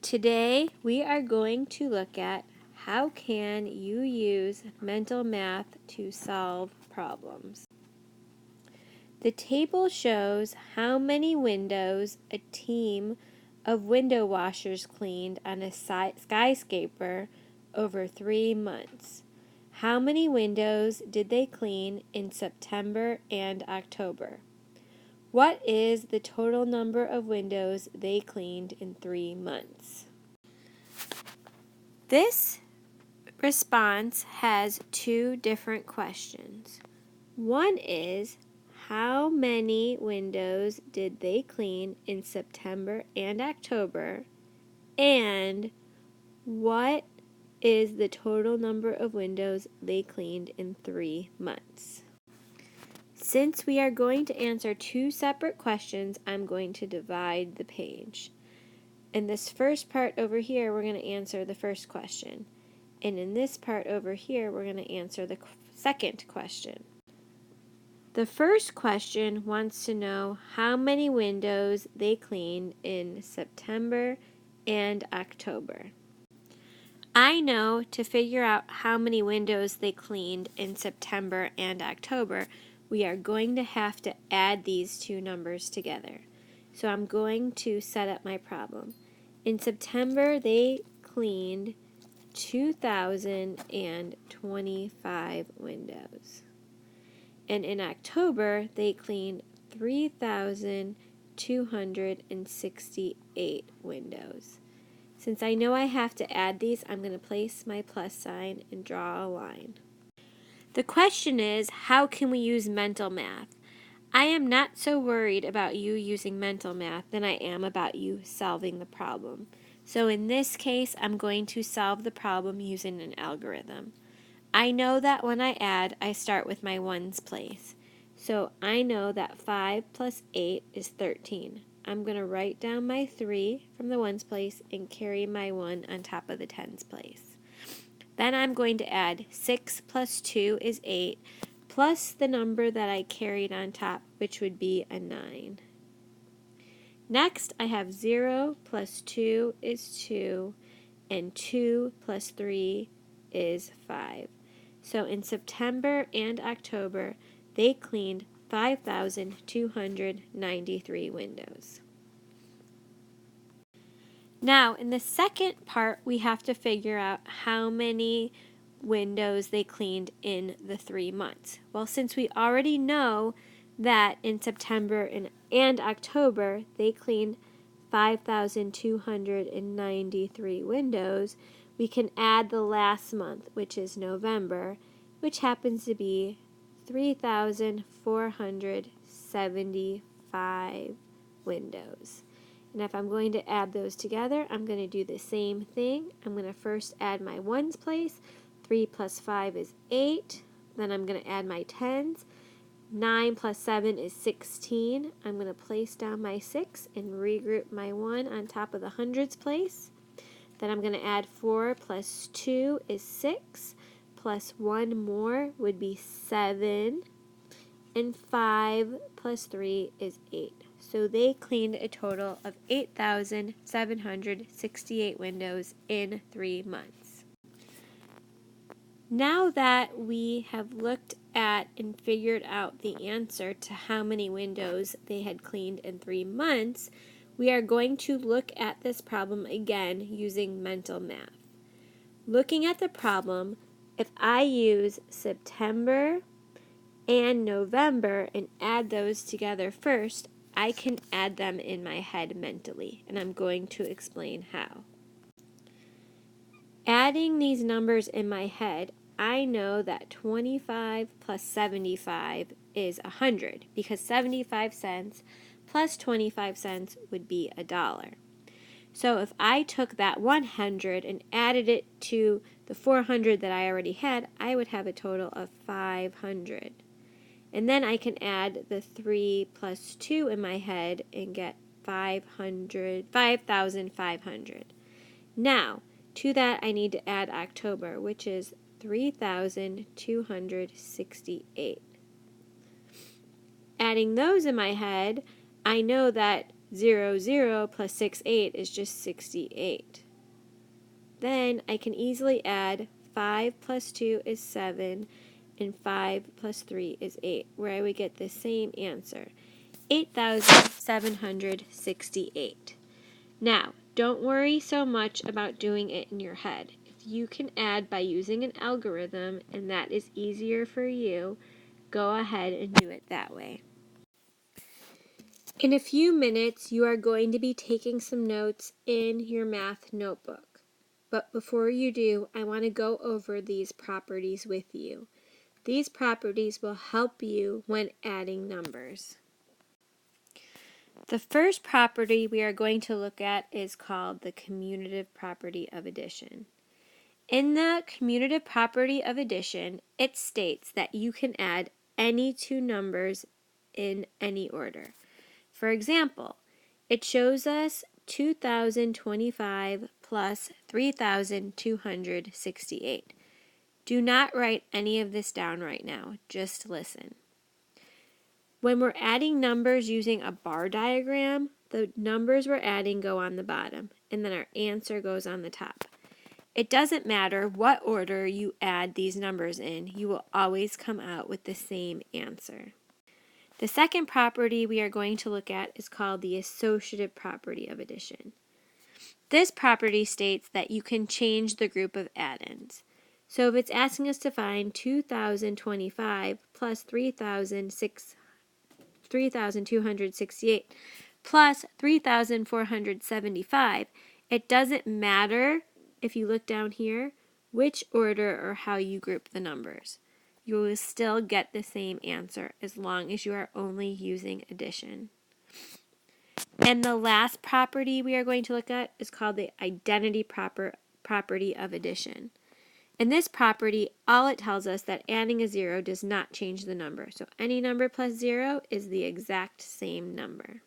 Today we are going to look at how can you use mental math to solve problems. The table shows how many windows a team of window washers cleaned on a skyscraper over 3 months. How many windows did they clean in September and October? What is the total number of windows they cleaned in 3 months? This response has two different questions. One is, how many windows did they clean in September and October? And what is the total number of windows they cleaned in 3 months? Since we are going to answer two separate questions, I'm going to divide the page. In this first part over here, we're going to answer the first question. And in this part over here, we're going to answer the second question. The first question wants to know how many windows they cleaned in September and October. I know to figure out how many windows they cleaned in September and October, we are going to have to add these two numbers together. So I'm going to set up my problem. In September, they cleaned 2,025 windows. And in October, they cleaned 3,268 windows. Since I know I have to add these, I'm going to place my plus sign and draw a line. The question is, how can we use mental math? I am not so worried about you using mental math than I am about you solving the problem. So in this case, I'm going to solve the problem using an algorithm. I know that when I add, I start with my ones place. So I know that 5 plus 8 is 13. I'm going to write down my 3 from the ones place and carry my 1 on top of the tens place. Then I'm going to add 6 plus 2 is 8, plus the number that I carried on top, which would be a 9. Next, I have 0 plus 2 is 2, and 2 plus 3 is 5. So in September and October, they cleaned 5,293 windows. Now, in the second part, we have to figure out how many windows they cleaned in the 3 months. Well, since we already know that in September and October, they cleaned 5,293 windows, we can add the last month, which is November, which happens to be 3,475 windows. And if I'm going to add those together, I'm going to do the same thing. I'm going to first add my ones place. 3 plus 5 is 8. Then I'm going to add my tens. 9 plus 7 is 16. I'm going to place down my 6 and regroup my 1 on top of the hundreds place. Then I'm going to add 4 plus 2 is 6. Plus 1 more would be 7. And 5 plus 3 is 8. So they cleaned a total of 8,768 windows in 3 months. Now that we have looked at and figured out the answer to how many windows they had cleaned in 3 months, we are going to look at this problem again using mental math. Looking at the problem, if I use September and November and add those together first, I can add them in my head mentally, and I'm going to explain how. Adding these numbers in my head, I know that 25 plus 75 is 100, because 75 cents plus 25 cents would be $1. So if I took that 100 and added it to the 400 that I already had, I would have a total of 500. And then I can add the 3 plus 2 in my head and get 5,500. Now, to that I need to add October, which is 3,268. Adding those in my head, I know that 0, 0 plus 6, 8 is just 68. Then I can easily add 5 plus 2 is 7, and 5 plus 3 is 8, where I would get the same answer, 8,768. Now, don't worry so much about doing it in your head. If you can add by using an algorithm and that is easier for you, go ahead and do it that way. In a few minutes, you are going to be taking some notes in your math notebook. But before you do, I want to go over these properties with you. These properties will help you when adding numbers. The first property we are going to look at is called the commutative property of addition. In the commutative property of addition, it states that you can add any two numbers in any order. For example, it shows us 2,025 plus 3,268. Do not write any of this down right now, just listen. When we're adding numbers using a bar diagram, the numbers we're adding go on the bottom, and then our answer goes on the top. It doesn't matter what order you add these numbers in, you will always come out with the same answer. The second property we are going to look at is called the associative property of addition. This property states that you can change the group of addends. So if it's asking us to find 2,025 plus 3,268 plus 3,475, it doesn't matter, if you look down here, which order or how you group the numbers. You will still get the same answer as long as you are only using addition. And the last property we are going to look at is called the identity property of addition. In this property, all it tells us that adding a 0 does not change the number. So any number plus 0 is the exact same number.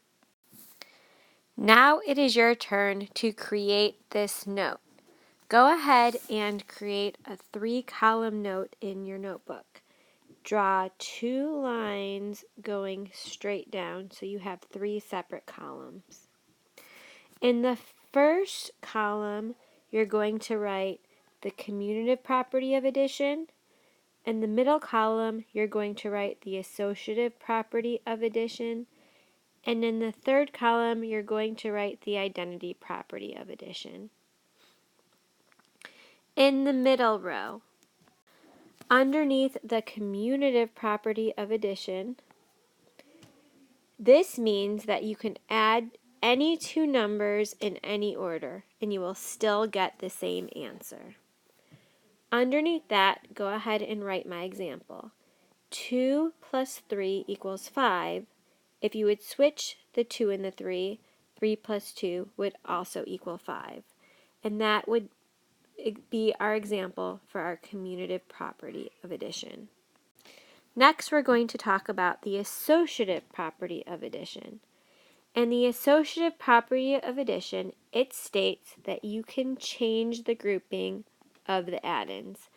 Now it is your turn to create this note. Go ahead and create a 3-column note in your notebook. Draw 2 lines going straight down so you have 3 separate columns. In the first column, you're going to write the commutative property of addition. In the middle column, you're going to write the associative property of addition. And in the third column, you're going to write the identity property of addition. In the middle row, underneath the commutative property of addition, this means that you can add any two numbers in any order, and you will still get the same answer. Underneath that, go ahead and write my example. 2 plus 3 equals 5. If you would switch the 2 and the 3, 3 plus 2 would also equal 5. And that would be our example for our commutative property of addition. Next, we're going to talk about the associative property of addition. And the associative property of addition, it states that you can change the grouping of the addends.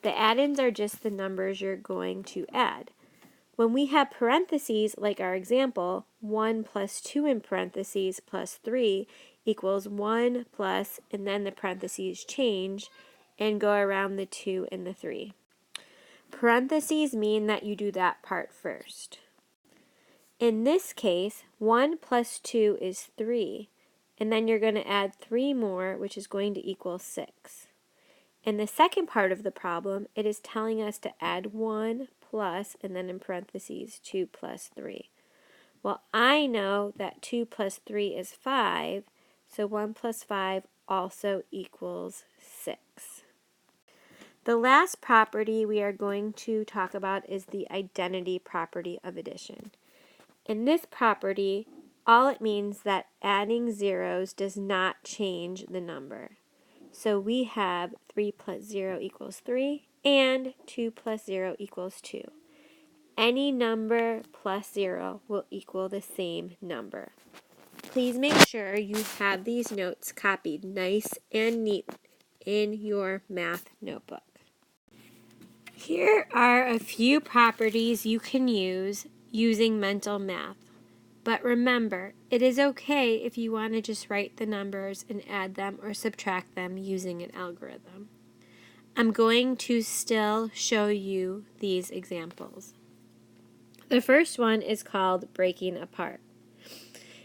The addends are just the numbers you're going to add. When we have parentheses, like our example, 1 plus 2 in parentheses plus 3 equals 1 plus, and then the parentheses change and go around the 2 and the 3. Parentheses mean that you do that part first. In this case, 1 plus 2 is 3, and then you're going to add 3 more, which is going to equal 6. In the second part of the problem, it is telling us to add 1 plus, and then in parentheses, 2 plus 3. Well, I know that 2 plus 3 is 5, so 1 plus 5 also equals 6. The last property we are going to talk about is the identity property of addition. In this property, all it means that adding zeros does not change the number. So we have 3 plus 0 equals 3, and 2 plus 0 equals 2. Any number plus 0 will equal the same number. Please make sure you have these notes copied nice and neat in your math notebook. Here are a few properties you can use using mental math. But remember, it is okay if you want to just write the numbers and add them or subtract them using an algorithm. I'm going to still show you these examples. The first one is called breaking apart.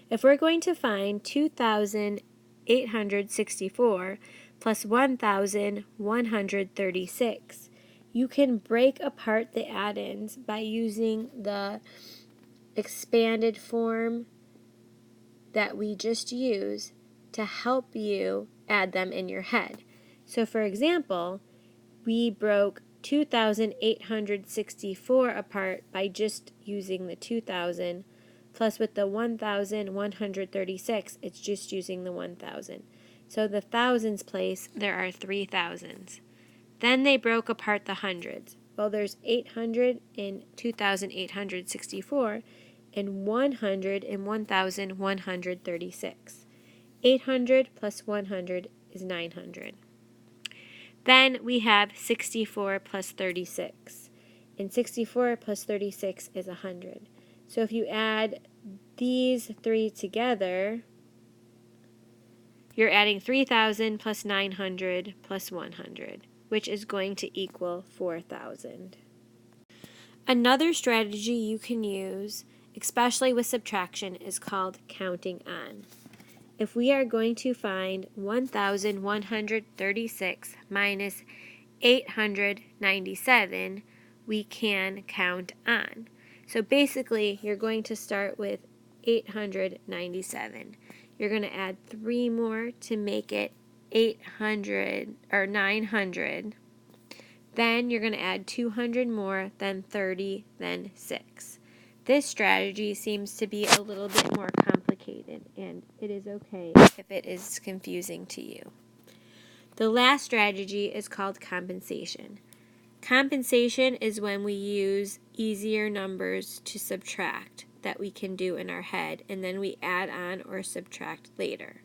If we're going to find 2,864 plus 1,136, you can break apart the add-ins by using the expanded form that we just used to help you add them in your head. So for example, we broke 2,864 apart by just using the 2,000, plus with the 1,136, it's just using the 1,000. So the thousands place, there are 3 thousands. Then they broke apart the hundreds. Well, there's 800 in 2,864 and 100 in 1,136. 800 plus 100 is 900. Then we have 64 plus 36. And 64 plus 36 is 100. So if you add these three together, you're adding 3,000 plus 900 plus 100, which is going to equal 4,000. Another strategy you can use, especially with subtraction, is called counting on. If we are going to find 1,136 minus 897, we can count on. So basically, you're going to start with 897. You're going to add 3 more to make it 800 or 900. Then you're going to add 200 more, then 30, then 6. This strategy seems to be a little bit more complicated, and it is okay if it is confusing to you. The last strategy is called compensation. Compensation is when we use easier numbers to subtract that we can do in our head, and then we add on or subtract later.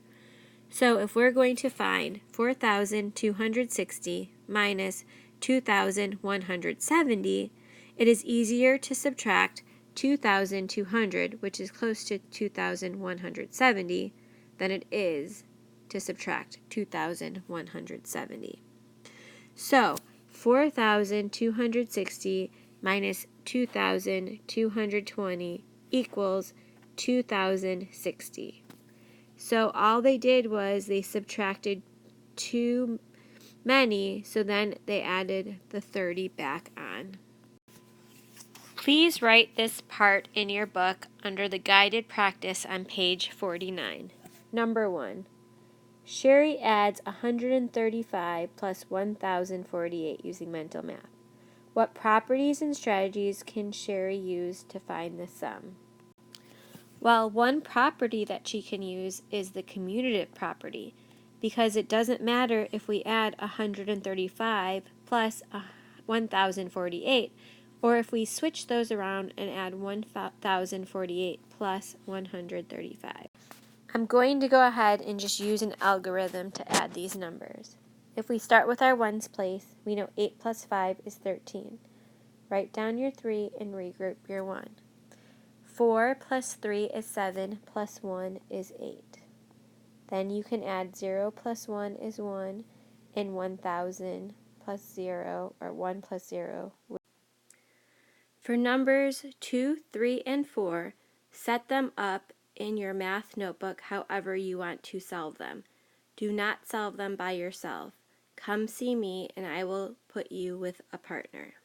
So if we're going to find 4,260 minus 2,170, it is easier to subtract 2,200, which is close to 2,170, than it is to subtract 2,170. So 4,260 minus 2,220 equals 2,060. So all they did was they subtracted too many, so then they added the 30 back on. Please write this part in your book under the guided practice on page 49. Number 1. Sherry adds 135 plus 1,048 using mental math. What properties and strategies can Sherry use to find the sum? Well, one property that she can use is the commutative property, because it doesn't matter if we add 135 plus 1,048, or if we switch those around and add 1,048 plus 135. I'm going to go ahead and just use an algorithm to add these numbers. If we start with our ones place, we know 8 plus 5 is 13. Write down your 3 and regroup your 1. 4 plus 3 is 7, plus 1 is 8. Then you can add 0 plus 1 is 1, and 1,000 plus 0, or 1 plus 0. For numbers 2, 3, and 4, set them up in your math notebook however you want to solve them. Do not solve them by yourself. Come see me and I will put you with a partner.